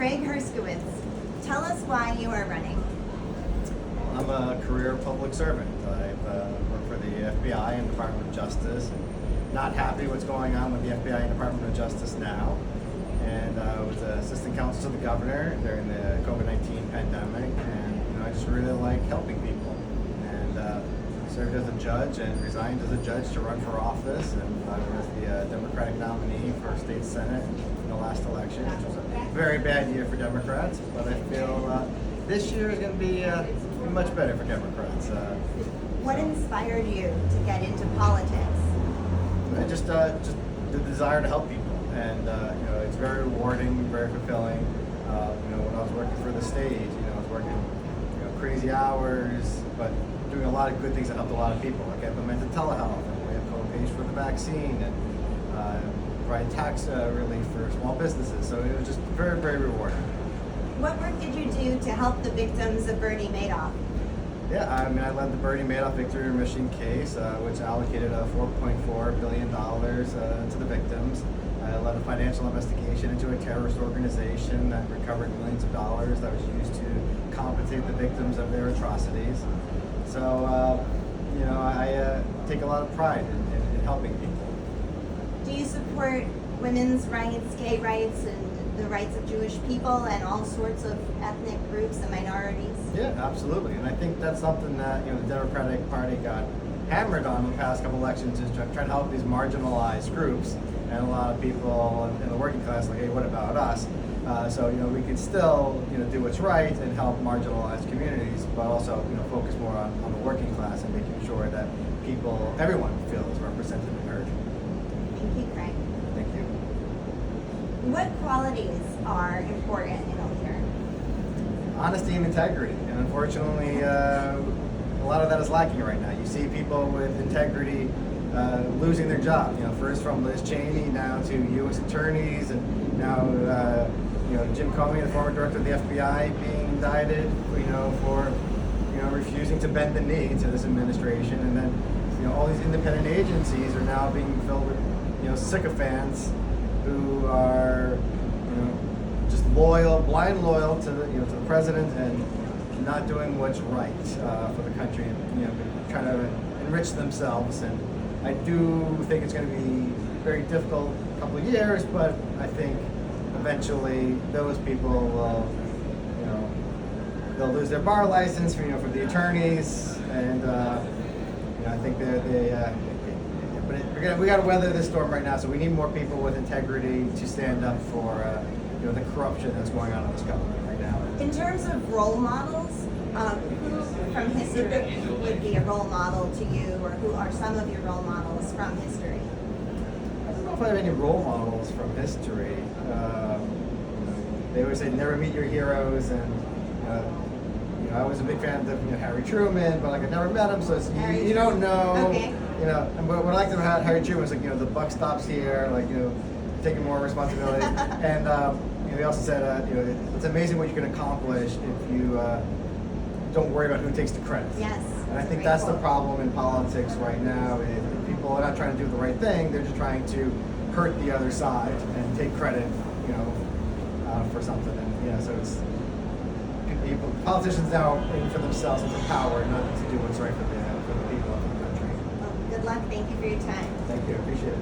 Craig Herskowitz, tell us why you are running. I'm a career public servant. I've worked for the FBI and Department of Justice, and not happy what's going on with the FBI and Department of Justice now. And I was an assistant counsel to the governor during the COVID-19 pandemic, and I just really like helping people. And served as a judge and resigned as a judge to run for office, and I was the Democratic nominee for state senate in the last election, which was a very bad year for Democrats. But I feel this year is going to be much better for Democrats. What inspired you to get into politics? Just the desire to help people, and it's very rewarding, very fulfilling. When I was working for the state, I was working crazy hours, but doing a lot of good things that helped a lot of people. Like I implemented telehealth, and we had co-pays for the vaccine, and provide tax relief for small businesses. So it was just very, very rewarding. What work did you do to help the victims of Bernie Madoff? Yeah, I led the Bernie Madoff victory remission case, which allocated $4.4 billion to the victims. I led a financial investigation into a terrorist organization that recovered millions of dollars that was used to compensate the victims of their atrocities. So, I take a lot of pride in helping people. Do you support women's rights, gay rights, and the rights of Jewish people and all sorts of ethnic groups and minorities? Yeah, absolutely. And I think that's something that the Democratic Party got hammered on the past couple elections, is trying to help these marginalized groups. And a lot of people in the working class like, hey, what about us? So we could still do what's right and help marginalized communities, but also focus more on the working class and making sure that everyone feels represented and heard. Thank you, Craig. Thank you. What qualities are important in a leader? Honesty and integrity, and unfortunately, a lot of that is lacking right now. You see people with integrity losing their job. First from Liz Cheney, now to U.S. attorneys, and now Jim Comey, the former director of the FBI, being indicted, for refusing to bend the knee to this administration, and then all these independent agencies are now being filled with sycophants who are just blind loyal to the president and not doing what's right for the country, and trying to enrich themselves. And I do think it's going to be very difficult couple of years, but I think eventually those people will, they'll lose their bar license for the attorneys, and I think we got to weather this storm right now. So we need more people with integrity to stand up for the corruption that's going on in this government right now. In terms of role models, who from history would be a role model to you, or who are some of your role models from history? I don't know if I have any role models from history. They always say never meet your heroes, and I was a big fan of Harry Truman, but I never met him, so you don't know. Okay. And what I liked about Harry Truman was the buck stops here, taking more responsibility. And he also said it's amazing what you can accomplish if you don't worry about who takes the credit. Yes. And I think that's the problem in politics right now. People are not trying to do the right thing; they're just trying to hurt the other side and take credit, for something. And so it's politicians now aim for themselves and for power, not to do what's right for the people of the country. Well, good luck. Thank you for your time. Thank you. Appreciate it.